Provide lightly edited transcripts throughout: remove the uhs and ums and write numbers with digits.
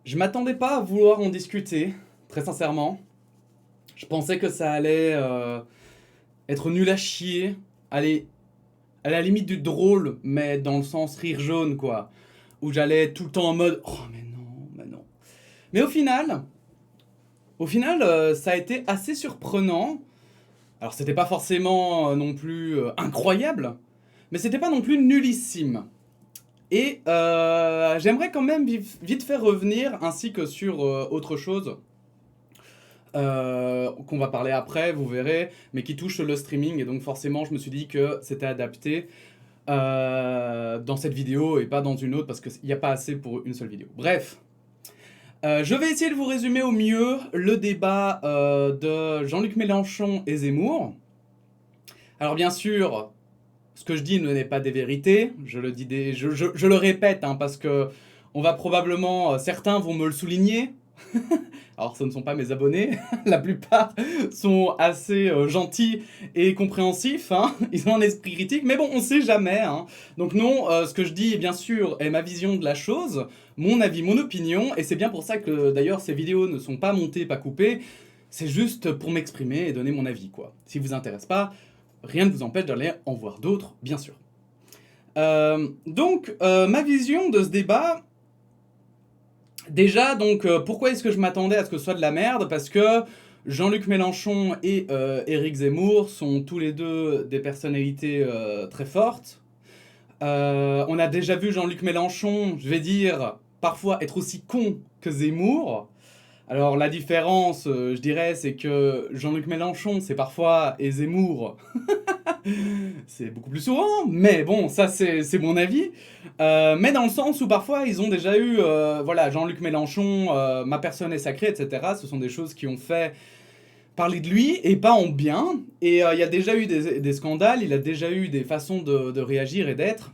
Je m'attendais pas à vouloir en discuter, très sincèrement. Je pensais que ça allait être nul à chier, aller à la limite du drôle, mais dans le sens rire jaune, quoi. Où j'allais être tout le temps en mode oh, mais non, mais non. Mais au final, ça a été assez surprenant. Alors, c'était pas forcément non plus incroyable, mais c'était pas non plus nullissime. Et j'aimerais quand même vite fait revenir, ainsi que sur autre chose, qu'on va parler après, vous verrez, mais qui touche le streaming, et donc forcément je me suis dit que c'était adapté dans cette vidéo et pas dans une autre, parce qu'il n'y a pas assez pour une seule vidéo. Bref, je vais essayer de vous résumer au mieux le débat de Jean-Luc Mélenchon et Zemmour. Alors bien sûr, ce que je dis n'est pas des vérités, je le répète, hein, parce que on va probablement, certains vont me le souligner. Alors ce ne sont pas mes abonnés, la plupart sont assez gentils et compréhensifs, hein. Ils ont un esprit critique, mais bon, on sait jamais, hein. Donc non, ce que je dis, bien sûr, est ma vision de la chose, mon avis, mon opinion, et c'est bien pour ça que d'ailleurs ces vidéos ne sont pas montées, pas coupées, c'est juste pour m'exprimer et donner mon avis, quoi. Si vous intéresse pas, rien ne vous empêche d'aller en voir d'autres, bien sûr. Ma vision de ce débat, déjà, donc, pourquoi est-ce que je m'attendais à ce que ce soit de la merde? Parce que Jean-Luc Mélenchon et Éric Zemmour sont tous les deux des personnalités très fortes. On a déjà vu Jean-Luc Mélenchon, je vais dire, parfois être aussi con que Zemmour. Alors la différence, je dirais, c'est que Jean-Luc Mélenchon, c'est parfois, et Zemmour, c'est beaucoup plus souvent, mais bon, ça c'est mon avis. Mais dans le sens où parfois ils ont déjà eu, voilà, Jean-Luc Mélenchon, ma personne est sacrée, etc. Ce sont des choses qui ont fait parler de lui, et pas en bien. Et il y a déjà eu des scandales, il a déjà eu des façons de réagir et d'être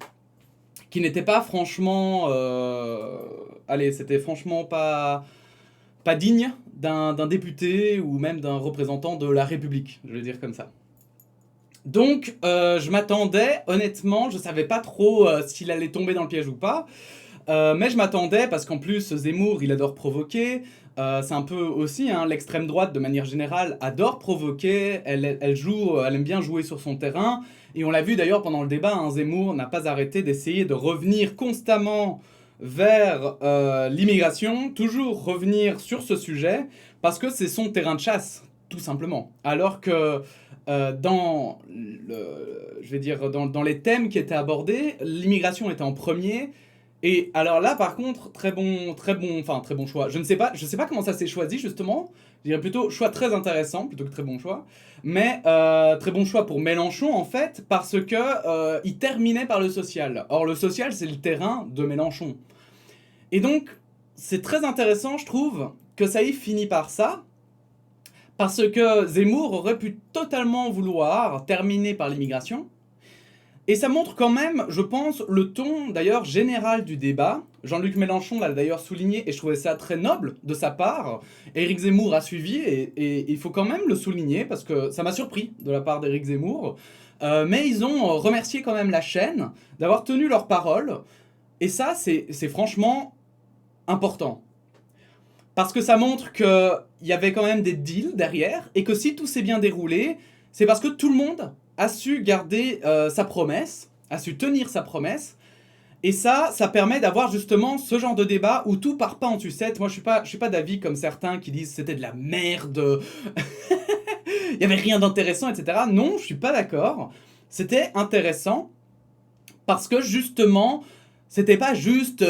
qui n'étaient pas franchement... allez, c'était franchement pas digne d'un député ou même d'un représentant de la République, je vais dire comme ça. Donc, je m'attendais, honnêtement, je savais pas trop s'il allait tomber dans le piège ou pas, mais je m'attendais parce qu'en plus, Zemmour, il adore provoquer. C'est un peu aussi, hein, l'extrême droite, de manière générale, adore provoquer. Elle aime bien jouer sur son terrain. Et on l'a vu d'ailleurs pendant le débat, hein, Zemmour n'a pas arrêté d'essayer de revenir constamment vers l'immigration, toujours revenir sur ce sujet, parce que c'est son terrain de chasse, tout simplement. Alors que je vais dire, dans les thèmes qui étaient abordés, l'immigration était en premier. Et alors là, par contre, très bon choix. Je sais pas comment ça s'est choisi justement. Je dirais plutôt choix très intéressant plutôt que très bon choix. Mais très bon choix pour Mélenchon en fait, parce que il terminait par le social. Or le social, c'est le terrain de Mélenchon. Et donc, c'est très intéressant, je trouve, que ça ait fini par ça. Parce que Zemmour aurait pu totalement vouloir terminer par l'immigration. Et ça montre quand même, je pense, le ton d'ailleurs général du débat. Jean-Luc Mélenchon l'a d'ailleurs souligné et je trouvais ça très noble de sa part. Éric Zemmour a suivi et il faut quand même le souligner parce que ça m'a surpris de la part d'Éric Zemmour. Mais ils ont remercié quand même la chaîne d'avoir tenu leur parole. Et ça, c'est franchement important. Parce que ça montre qu'il y avait quand même des deals derrière, et que si tout s'est bien déroulé, c'est parce que tout le monde a su garder sa promesse, a su tenir sa promesse, et ça permet d'avoir justement ce genre de débat où tout part pas en sucette. Moi, je suis pas d'avis comme certains qui disent c'était de la merde, il y avait rien d'intéressant, etc. Non, je suis pas d'accord. C'était intéressant parce que justement, c'était pas juste,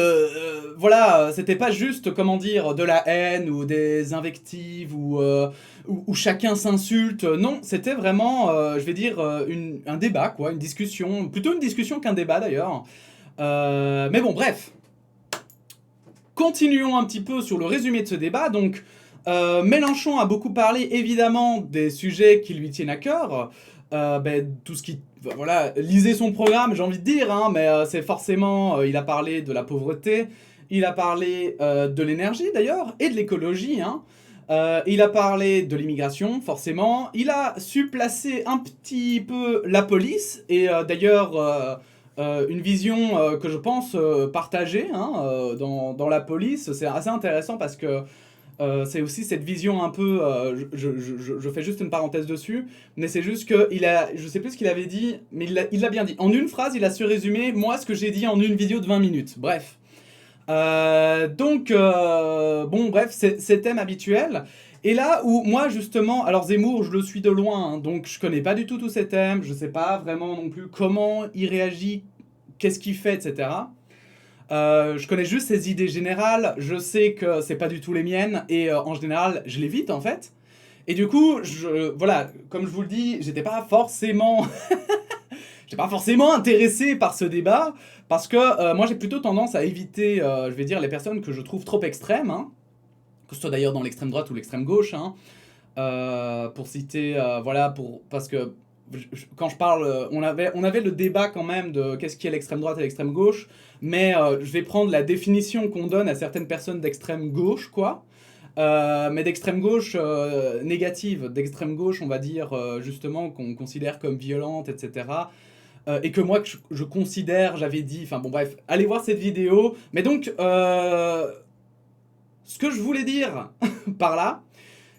voilà, c'était pas juste, comment dire, de la haine ou des invectives où chacun s'insulte. Non, c'était vraiment, je vais dire, un débat, quoi, une discussion, plutôt une discussion qu'un débat d'ailleurs. Mais bon, bref. Continuons un petit peu sur le résumé de ce débat. Donc, Mélenchon a beaucoup parlé, évidemment, des sujets qui lui tiennent à cœur. Tout ce qui... Voilà, lisez son programme, j'ai envie de dire, hein, mais c'est forcément... il a parlé de la pauvreté, il a parlé de l'énergie, d'ailleurs, et de l'écologie, hein. Il a parlé de l'immigration, forcément. Il a su placer un petit peu la police, et d'ailleurs... une vision que je pense partagée hein, dans la police. C'est assez intéressant parce que c'est aussi cette vision un peu. Je fais juste une parenthèse dessus, mais c'est juste que je sais plus ce qu'il avait dit, mais il l'a bien dit. En une phrase, il a su résumer moi ce que j'ai dit en une vidéo de 20 minutes. Bref. Bon, bref, c'est thème habituel. Et là où moi, justement, alors Zemmour, je le suis de loin, hein, donc je connais pas du tout tous ces thèmes, je sais pas vraiment non plus comment il réagit, qu'est-ce qu'il fait, etc. Je connais juste ses idées générales, je sais que c'est pas du tout les miennes, et en général, je l'évite en fait. Et du coup, voilà, comme je vous le dis, j'étais pas forcément intéressé par ce débat, parce que moi j'ai plutôt tendance à éviter, je vais dire, les personnes que je trouve trop extrêmes, hein, que ce soit d'ailleurs dans l'extrême droite ou l'extrême gauche, hein, pour citer, voilà, parce que quand je parle, on avait le débat quand même de qu'est-ce qui est l'extrême droite et l'extrême gauche, mais je vais prendre la définition qu'on donne à certaines personnes d'extrême gauche, quoi. Mais d'extrême gauche négative, d'extrême gauche, on va dire justement qu'on considère comme violente, etc. Et que moi, je considère, j'avais dit, enfin bon bref, allez voir cette vidéo. Mais donc, ce que je voulais dire par là,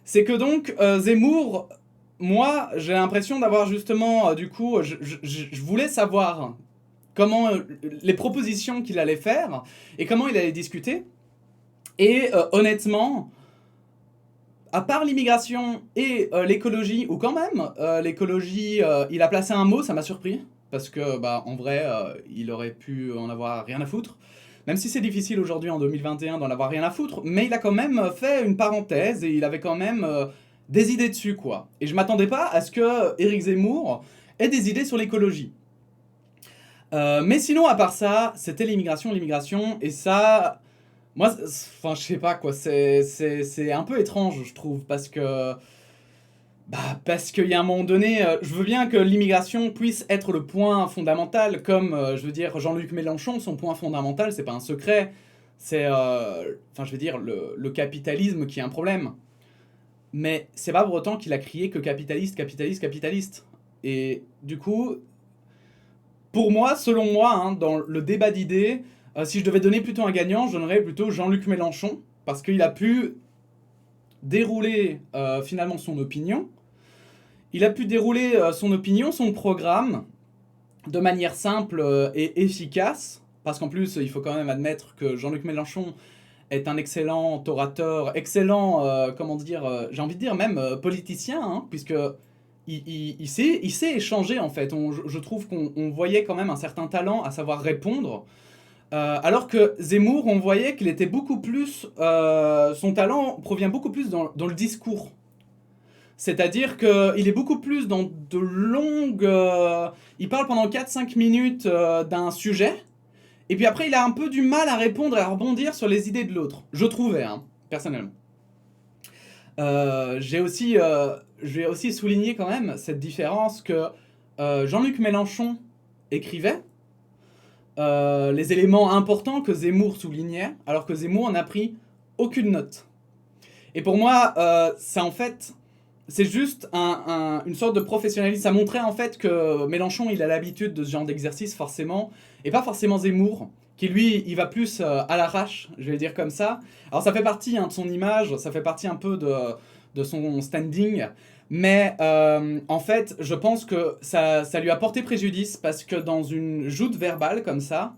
c'est que donc Zemmour, moi, j'ai l'impression d'avoir justement, du coup, je voulais savoir comment les propositions qu'il allait faire et comment il allait discuter. Et honnêtement, à part l'immigration et l'écologie, ou quand même, l'écologie, il a placé un mot, ça m'a surpris. Parce que, bah, en vrai, il aurait pu en avoir rien à foutre. Même si c'est difficile aujourd'hui en 2021 d'en avoir rien à foutre, mais il a quand même fait une parenthèse et il avait quand même des idées dessus, quoi. Et je m'attendais pas à ce que Éric Zemmour ait des idées sur l'écologie. Mais sinon, à part ça, c'était l'immigration, et ça, moi, enfin, je sais pas quoi, c'est un peu étrange, je trouve, parce que. Bah, parce qu'il y a un moment donné, je veux bien que l'immigration puisse être le point fondamental, comme, je veux dire, Jean-Luc Mélenchon, son point fondamental, c'est pas un secret, c'est, enfin, je veux dire, le capitalisme qui est un problème. Mais c'est pas pour autant qu'il a crié que capitaliste, capitaliste, capitaliste. Et du coup, pour moi, selon moi, hein, dans le débat d'idées, si je devais donner plutôt un gagnant, je donnerais plutôt Jean-Luc Mélenchon, parce qu'il a pu dérouler finalement son opinion. Il a pu dérouler son opinion, son programme, de manière simple et efficace, parce qu'en plus, il faut quand même admettre que Jean-Luc Mélenchon est un excellent orateur, excellent, comment dire, j'ai envie de dire même politicien, hein, puisque il sait échanger en fait. Je trouve qu'on voyait quand même un certain talent à savoir répondre. Alors que Zemmour, on voyait qu'il était beaucoup plus. Son talent provient beaucoup plus dans le discours. C'est-à-dire qu'il est beaucoup plus dans de longues. Il parle pendant 4-5 minutes d'un sujet, et puis après, il a un peu du mal à répondre et à rebondir sur les idées de l'autre. Je trouvais, hein, personnellement. Je vais aussi souligner quand même cette différence que Jean-Luc Mélenchon écrivait, les éléments importants que Zemmour soulignait, alors que Zemmour n'a pris aucune note. Et pour moi, c'est en fait, c'est juste une sorte de professionnalisme. Ça montrait en fait que Mélenchon, il a l'habitude de ce genre d'exercice forcément, et pas forcément Zemmour, qui lui, il va plus à l'arrache, je vais le dire comme ça. Alors ça fait partie hein, de son image, ça fait partie un peu de son standing, mais en fait, je pense que ça lui a porté préjudice, parce que dans une joute verbale comme ça,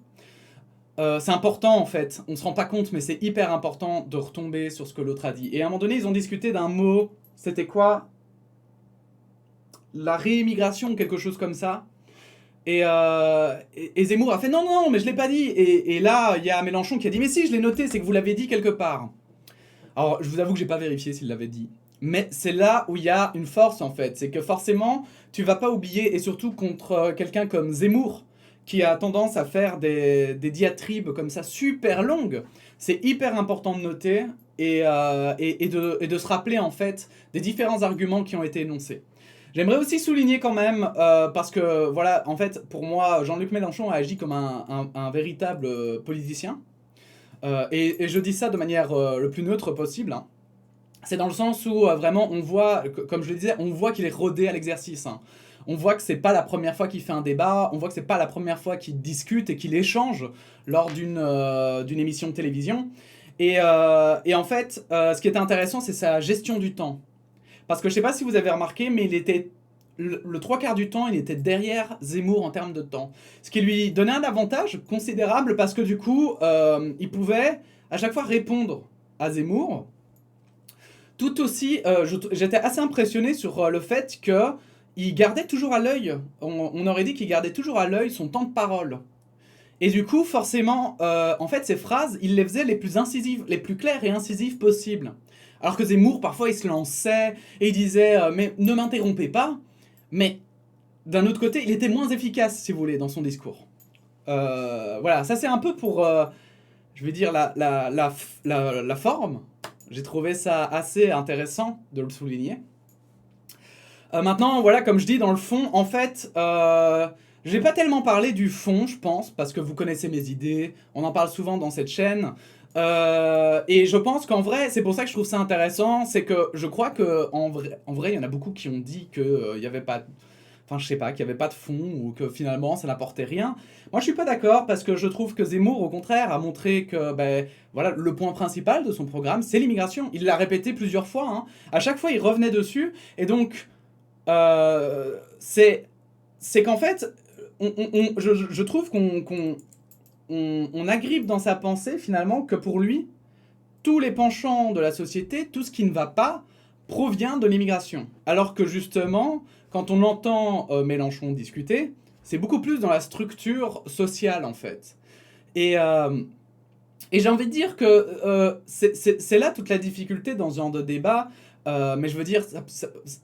c'est important en fait, on se rend pas compte, mais c'est hyper important de retomber sur ce que l'autre a dit. Et à un moment donné, ils ont discuté d'un mot, c'était quoi? La réimmigration, quelque chose comme ça. Et Zemmour a fait non, non, mais je l'ai pas dit. Et là, il y a Mélenchon qui a dit mais si, je l'ai noté, c'est que vous l'avez dit quelque part. Alors, je vous avoue que j'ai pas vérifié s'il l'avait dit. Mais c'est là où il y a une force en fait, c'est que forcément, tu vas pas oublier, et surtout contre quelqu'un comme Zemmour, qui a tendance à faire des diatribes comme ça super longues, c'est hyper important de noter et de se rappeler en fait des différents arguments qui ont été énoncés. J'aimerais aussi souligner quand même, parce que voilà, en fait, pour moi, Jean-Luc Mélenchon a agi comme un véritable politicien. Et je dis ça de manière le plus neutre possible, hein. C'est dans le sens où vraiment on voit, comme je le disais, on voit qu'il est rodé à l'exercice, hein. On voit que c'est pas la première fois qu'il fait un débat, on voit que c'est pas la première fois qu'il discute et qu'il échange lors d'une émission de télévision. Et en fait, ce qui était intéressant, c'est sa gestion du temps. Parce que je sais pas si vous avez remarqué, mais il était le trois quarts du temps, il était derrière Zemmour en termes de temps. Ce qui lui donnait un avantage considérable parce que du coup, il pouvait à chaque fois répondre à Zemmour. Tout aussi, j'étais assez impressionné sur le fait qu'il gardait toujours à l'œil, on aurait dit qu'il gardait toujours à l'œil son temps de parole. Et du coup, forcément, en fait, ces phrases, il les faisait les plus incisives, les plus claires et incisives possibles. Alors que Zemmour, parfois, il se lançait et il disait mais ne m'interrompez pas. Mais d'un autre côté, il était moins efficace, si vous voulez, dans son discours. Voilà, ça c'est un peu pour, je vais dire, la forme. J'ai trouvé ça assez intéressant de le souligner. Maintenant, voilà, comme je dis, dans le fond, en fait, je vais pas tellement parler du fond, je pense, parce que vous connaissez mes idées, on en parle souvent dans cette chaîne. Et je pense qu'en vrai, c'est pour ça que je trouve ça intéressant, c'est que je crois qu'en vrai, il y en a beaucoup qui ont dit qu'il n'y avait pas... Enfin, je sais pas, qu'il n'y avait pas de fond ou que finalement ça n'apportait rien. Moi, je suis pas d'accord parce que je trouve que Zemmour, au contraire, a montré que voilà, le point principal de son programme, c'est l'immigration. Il l'a répété plusieurs fois. Hein. À chaque fois, il revenait dessus. Et donc, c'est qu'en fait, je trouve qu'on agrippe dans sa pensée finalement que pour lui, tous les penchants de la société, tout ce qui ne va pas, provient de l'immigration. Alors que justement, quand on entend Mélenchon discuter, c'est beaucoup plus dans la structure sociale en fait. Et j'ai envie de dire que c'est là toute la difficulté dans ce genre de débat. Mais je veux dire,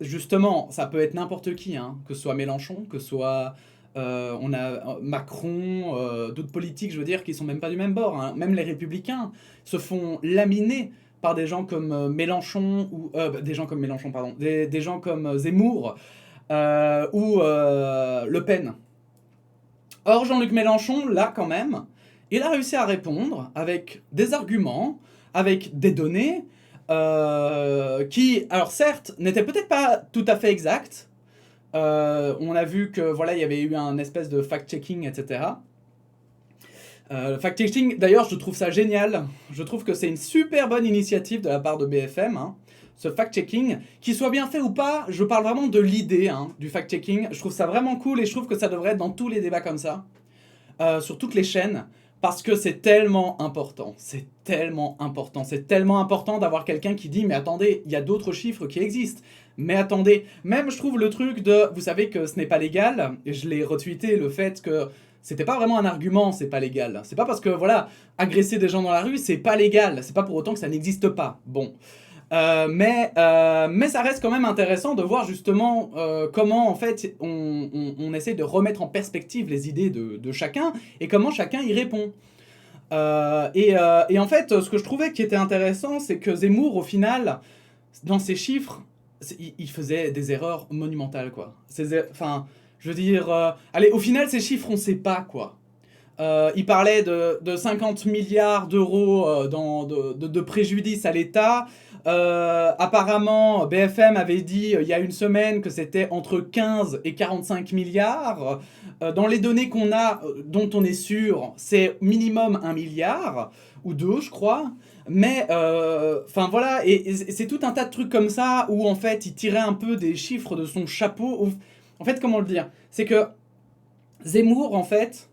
justement, ça peut être n'importe qui, hein, que ce soit Mélenchon, que ce soit on a Macron, d'autres politiques, je veux dire, qui sont même pas du même bord. Hein. Même les Républicains se font laminer par des gens comme Mélenchon ou des gens comme Mélenchon, pardon, des gens comme Zemmour ou Le Pen. Or, Jean-Luc Mélenchon, là, quand même, il a réussi à répondre avec des arguments, avec des données qui, alors certes, n'étaient peut-être pas tout à fait exactes. On a vu que voilà, il y avait eu un espèce de fact-checking, etc. Le fact-checking, d'ailleurs, je trouve ça génial. Je trouve que c'est une super bonne initiative de la part de BFM. Hein. Ce fact-checking, qu'il soit bien fait ou pas, je parle vraiment de l'idée du fact-checking. Je trouve ça vraiment cool et je trouve que ça devrait être dans tous les débats comme ça, sur toutes les chaînes, parce que c'est tellement important. C'est tellement important. C'est tellement important d'avoir quelqu'un qui dit « Mais attendez, il y a d'autres chiffres qui existent. Mais attendez, même je trouve le truc de... Vous savez que ce n'est pas légal, et je l'ai retweeté, le fait que... C'était pas vraiment un argument, c'est pas légal. C'est pas parce que, voilà, agresser des gens dans la rue, c'est pas légal. C'est pas pour autant que ça n'existe pas. Bon. Mais ça reste quand même intéressant de voir justement comment, en fait, on essaie de remettre en perspective les idées de chacun et comment chacun y répond. Et en fait, ce que je trouvais qui était intéressant, c'est que Zemmour, au final, dans ses chiffres, il faisait des erreurs monumentales, quoi. Enfin... Je veux dire, allez, au final, ces chiffres, on sait pas, quoi. Il parlait de 50 milliards d'euros de préjudice à l'État. Apparemment, BFM avait dit il y a une semaine que c'était entre 15 et 45 milliards. Dans les données qu'on a, dont on est sûr, c'est minimum 1 milliard, ou 2, je crois. Mais, enfin voilà, et c'est tout un tas de trucs comme ça, où en fait, il tirait un peu des chiffres de son chapeau. En fait, comment le dire? C'est que Zemmour, en fait,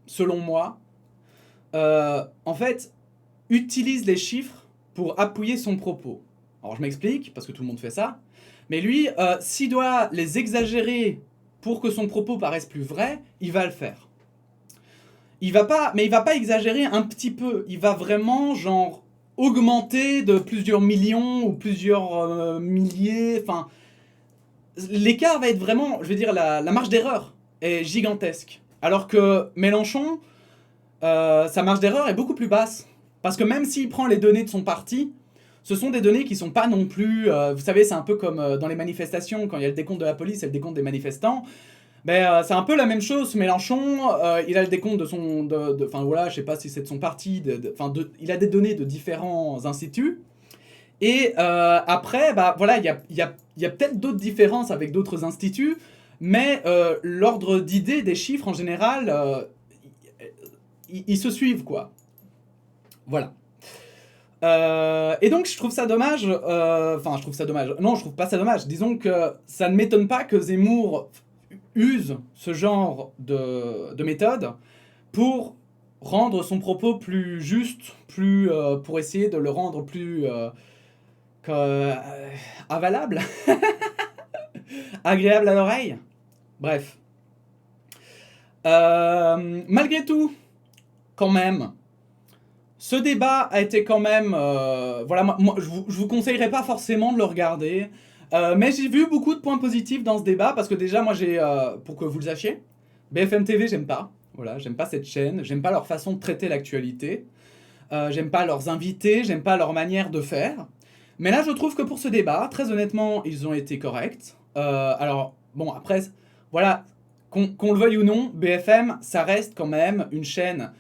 selon moi, en fait, utilise les chiffres pour appuyer son propos. Alors, je m'explique, parce que tout le monde fait ça. Mais lui, s'il doit les exagérer pour que son propos paraisse plus vrai, il va le faire. Il va pas exagérer un petit peu. Il va vraiment, genre, augmenter de plusieurs millions ou plusieurs milliers, enfin... L'écart va être vraiment, je veux dire, la marge d'erreur est gigantesque. Alors que Mélenchon, sa marge d'erreur est beaucoup plus basse. Parce que même s'il prend les données de son parti, ce sont des données qui sont pas non plus... vous savez, c'est un peu comme dans les manifestations, quand il y a le décompte de la police et le décompte des manifestants. C'est un peu la même chose. Mélenchon, il a le décompte de son... Enfin voilà, je sais pas si c'est de son parti. Il a des données de différents instituts. Et après, voilà, il y a peut-être d'autres différences avec d'autres instituts, mais l'ordre d'idées des chiffres en général, ils se suivent, quoi. Voilà. Et donc je trouve ça dommage, enfin je trouve ça dommage, non je trouve pas ça dommage, disons que ça ne m'étonne pas que Zemmour use ce genre de méthode pour rendre son propos plus juste, plus, pour essayer de le rendre plus avalable, agréable à l'oreille, bref. Malgré tout, quand même, ce débat a été quand même... voilà, moi je vous conseillerais pas forcément de le regarder, mais j'ai vu beaucoup de points positifs dans ce débat, parce que déjà, moi j'ai, pour que vous le sachiez, BFM TV, j'aime pas. Voilà, j'aime pas cette chaîne, j'aime pas leur façon de traiter l'actualité, j'aime pas leurs invités, j'aime pas leur manière de faire. Mais là, je trouve que pour ce débat, très honnêtement, ils ont été corrects. Alors, bon, après, voilà, qu'on le veuille ou non, BFM, ça reste quand même une chaîne,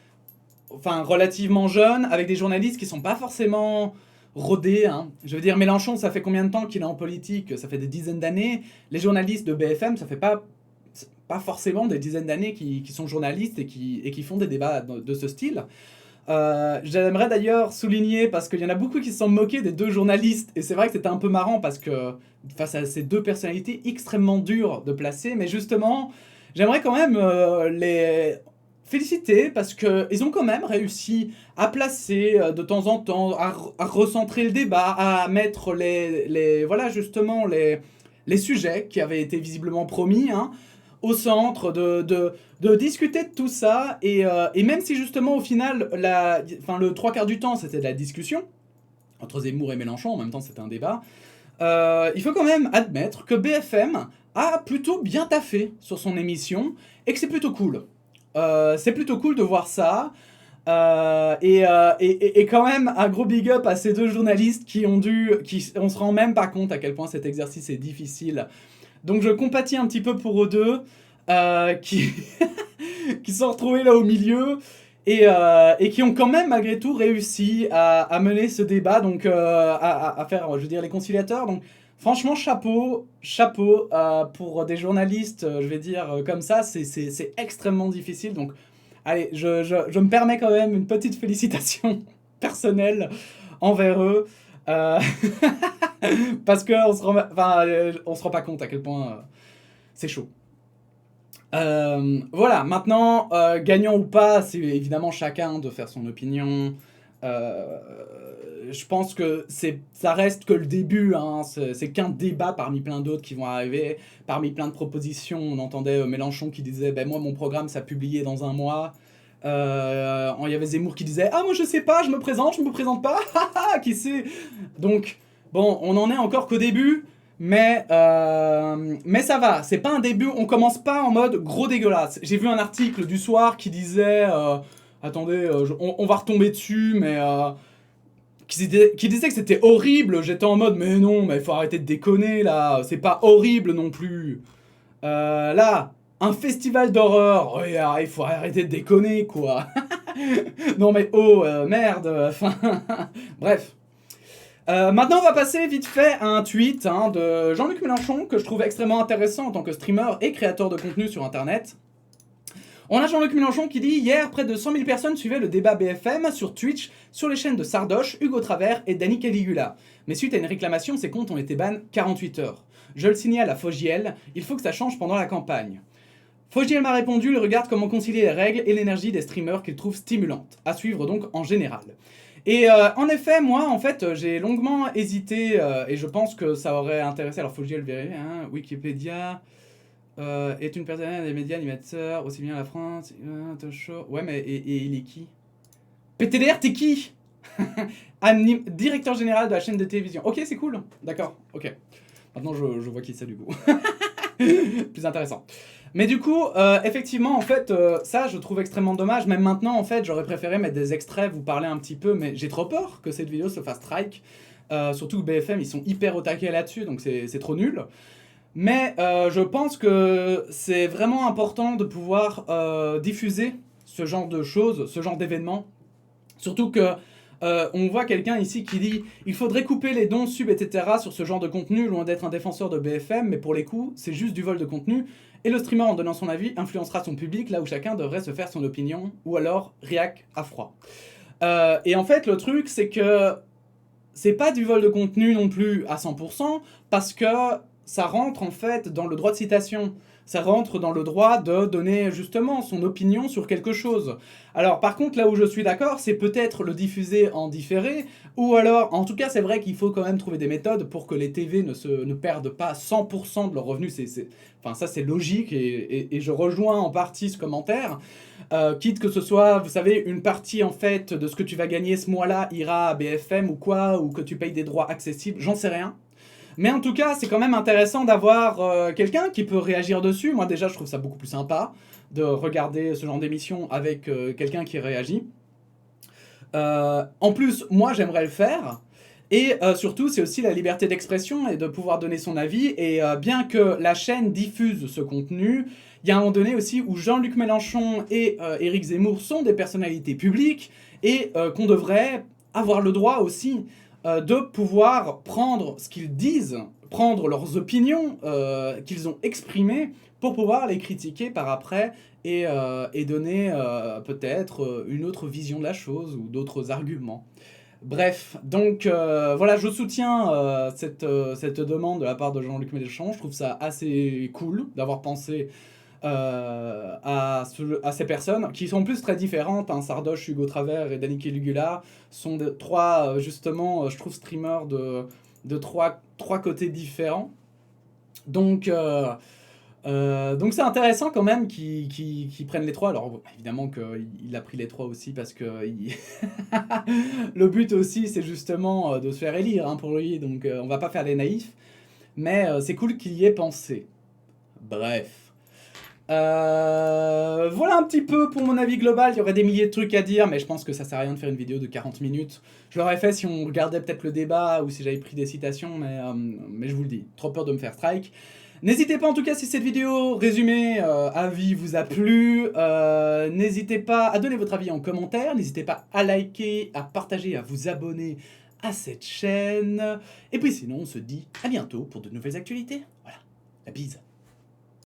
enfin, relativement jeune, avec des journalistes qui sont pas forcément rodés, hein. Je veux dire, Mélenchon, ça fait combien de temps qu'il est en politique? Ça fait des dizaines d'années. Les journalistes de BFM, ça fait pas forcément des dizaines d'années qui sont journalistes et qui font des débats de ce style. J'aimerais d'ailleurs souligner, parce qu'il y en a beaucoup qui se sont moqués des deux journalistes, et c'est vrai que c'était un peu marrant parce que face à ces deux personnalités extrêmement dures de placer, mais justement, j'aimerais quand même les féliciter parce qu'ils ont quand même réussi à placer de temps en temps, à recentrer le débat, à mettre voilà justement les sujets qui avaient été visiblement promis, hein, au centre, de discuter de tout ça, et même si justement au final, le trois quarts du temps c'était de la discussion, entre Zemmour et Mélenchon, en même temps c'était un débat, il faut quand même admettre que BFM a plutôt bien taffé sur son émission, et que c'est plutôt cool. C'est plutôt cool de voir ça, et quand même un gros big up à ces deux journalistes on se rend même pas compte à quel point cet exercice est difficile. Donc je compatis un petit peu pour eux deux, qui qui sont retrouvés là au milieu, et qui ont quand même malgré tout réussi à mener ce débat, donc à faire, je veux dire, les conciliateurs. Donc franchement, chapeau pour des journalistes, je vais dire, comme ça, c'est extrêmement difficile. Donc allez, je me permets quand même une petite félicitation personnelle envers eux. Parce qu'on on se rend pas compte à quel point c'est chaud. Voilà, maintenant, gagnant ou pas, c'est évidemment chacun de faire son opinion. Je pense que ça reste que le début, hein, c'est qu'un débat parmi plein d'autres qui vont arriver, parmi plein de propositions. On entendait Mélenchon qui disait « moi, mon programme, ça publié dans un mois ». Il y avait Zemmour qui disait « Ah, moi, je sais pas, je me présente pas, qui sait ?» Donc, bon, on en est encore qu'au début, mais ça va, c'est pas un début, on commence pas en mode gros dégueulasse. J'ai vu un article du soir qui disait attendez, on va retomber dessus, mais qui disait que c'était horrible. J'étais en mode mais non, mais faut arrêter de déconner là, c'est pas horrible non plus. Là, un festival d'horreur, ouais, il faut arrêter de déconner quoi. Non mais oh, merde, enfin, bref. Maintenant, on va passer vite fait à un tweet, hein, de Jean-Luc Mélenchon que je trouve extrêmement intéressant en tant que streamer et créateur de contenu sur internet. On a Jean-Luc Mélenchon qui dit « Hier, près de 100 000 personnes suivaient le débat BFM sur Twitch, sur les chaînes de Sardoche, Hugo Travers et Danny Caligula. Mais suite à une réclamation, ces comptes ont été bans 48 heures. Je le signale à Fogiel, il faut que ça change pendant la campagne. » Fogiel m'a répondu, il regarde comment concilier les règles et l'énergie des streamers qu'il trouve stimulante. À suivre donc en général. Et en effet, moi, en fait, j'ai longuement hésité, et je pense que ça aurait intéressé, alors Fogiel verrait, hein, Wikipédia... est une personnalité des médias animateurs, aussi bien la France, talk show. Ouais, mais et il est qui? PTDR, t'es qui? Directeur général de la chaîne de télévision. Ok, c'est cool. D'accord, ok. Maintenant, je vois qui c'est du coup. Plus intéressant. Mais du coup, effectivement, en fait, ça, je trouve extrêmement dommage. Même maintenant, en fait, j'aurais préféré mettre des extraits, vous parler un petit peu, mais j'ai trop peur que cette vidéo se fasse strike. Surtout que BFM, ils sont hyper au taquet là-dessus, donc c'est trop nul. Mais je pense que c'est vraiment important de pouvoir diffuser ce genre de choses, ce genre d'événements. Surtout que on voit quelqu'un ici qui dit « Il faudrait couper les dons, subs, etc. sur ce genre de contenu, loin d'être un défenseur de BFM, mais pour les coups, c'est juste du vol de contenu. Et le streamer, en donnant son avis, influencera son public là où chacun devrait se faire son opinion, ou alors réac à froid. Et en fait, le truc, c'est que c'est pas du vol de contenu non plus à 100%, parce que ça rentre en fait dans le droit de citation. Ça rentre dans le droit de donner justement son opinion sur quelque chose. Alors par contre, là où je suis d'accord, c'est peut-être le diffuser en différé, ou alors, en tout cas c'est vrai qu'il faut quand même trouver des méthodes pour que les TV ne perdent pas 100% de leurs revenus. Enfin ça c'est logique, et je rejoins en partie ce commentaire. Quitte que ce soit, vous savez, une partie en fait de ce que tu vas gagner ce mois-là ira à BFM ou quoi, ou que tu payes des droits accessibles, j'en sais rien. Mais en tout cas, c'est quand même intéressant d'avoir quelqu'un qui peut réagir dessus. Moi déjà, je trouve ça beaucoup plus sympa de regarder ce genre d'émission avec quelqu'un qui réagit. En plus, moi j'aimerais le faire. Et surtout, c'est aussi la liberté d'expression et de pouvoir donner son avis. Et bien que la chaîne diffuse ce contenu, il y a un moment donné aussi où Jean-Luc Mélenchon et Éric Zemmour sont des personnalités publiques et qu'on devrait avoir le droit aussi de pouvoir prendre ce qu'ils disent, prendre leurs opinions qu'ils ont exprimées pour pouvoir les critiquer par après et donner peut-être une autre vision de la chose ou d'autres arguments. Bref, donc voilà, je soutiens cette demande de la part de Jean-Luc Mélenchon. Je trouve ça assez cool d'avoir pensé à ces personnes, qui sont en plus très différentes. Hein. Sardoche, Hugo Travers et Dani Caligula sont trois, justement, je trouve, streamers de trois côtés différents. Donc c'est intéressant quand même qu'ils prennent les trois. Alors évidemment qu'il a pris les trois aussi parce que le but aussi c'est justement de se faire élire hein, pour lui, donc on va pas faire les naïfs. Mais c'est cool qu'il y ait pensé. Bref. Voilà un petit peu pour mon avis global. Il y aurait des milliers de trucs à dire, mais je pense que ça sert à rien de faire une vidéo de 40 minutes. Je l'aurais fait si on regardait peut-être le débat ou si j'avais pris des citations, mais je vous le dis, trop peur de me faire strike. N'hésitez pas en tout cas si cette vidéo résumée avis vous a plu, n'hésitez pas à donner votre avis en commentaire, n'hésitez pas à liker, à partager, à vous abonner à cette chaîne. Et puis sinon on se dit à bientôt pour de nouvelles actualités. Voilà, la bise.